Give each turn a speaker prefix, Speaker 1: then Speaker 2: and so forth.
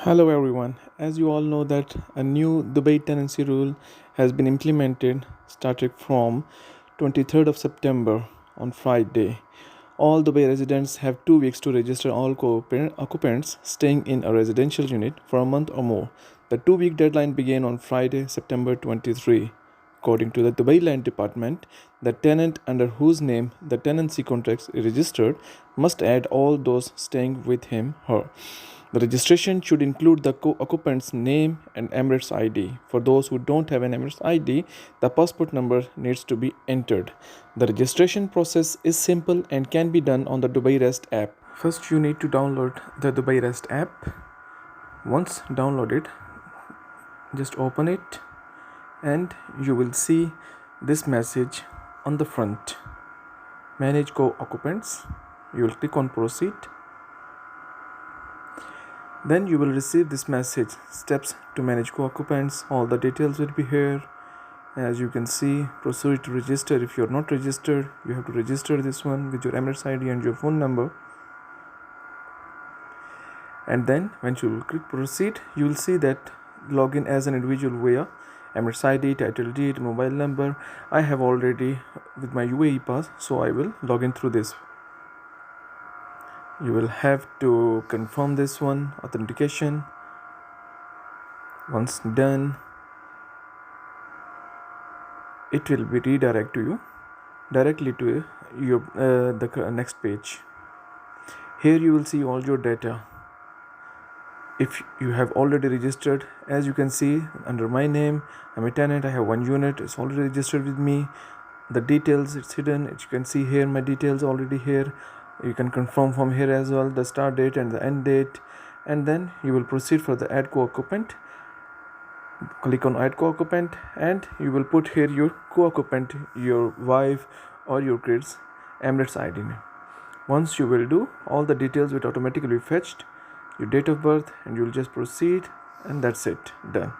Speaker 1: Hello everyone. As you all know that a new Dubai tenancy rule has been implemented starting from 23rd of September on Friday. All Dubai residents have 2 weeks to register all co-occupants staying in a residential unit for a month or more. The 2-week deadline began on Friday, September 23. According to the Dubai Land Department, the tenant under whose name the tenancy contract is registered must add all those staying with him/her. The registration should include the co-occupant's name and Emirates ID. For those who don't have an Emirates ID, the passport number needs to be entered. The registration process is simple and can be done on the Dubai Rest app. First, you need to download the Dubai Rest app. Once downloaded, just open it and you will see this message on the front. Manage co-occupants. You will click on proceed. Then you will receive this message, steps to manage co-occupants. All the details will be here. As you can see, proceed to register. If you are not registered, you have to register this one with your Emirates ID and your phone number. And then when you will click proceed, you will see that login as an individual via Emirates ID, title deed, mobile number. I have already with my UAE pass, so I will log in through this. You will have to confirm this one, authentication. Once done, it will be redirect to you directly to your the next page. Here you will see all your data. If you have already registered, as you can see under my name, I'm a tenant, I have 1 unit, it's already registered with me. The details, it's hidden. You can see here my details already here. You can confirm from here as well the start date and the end date, and then you will proceed for the add co-occupant. Click on add co-occupant and you will put here your co-occupant, your wife or your kids Emirates ID. Once you will do, all the details will automatically be fetched, your date of birth, and you will just proceed, and that's it, done.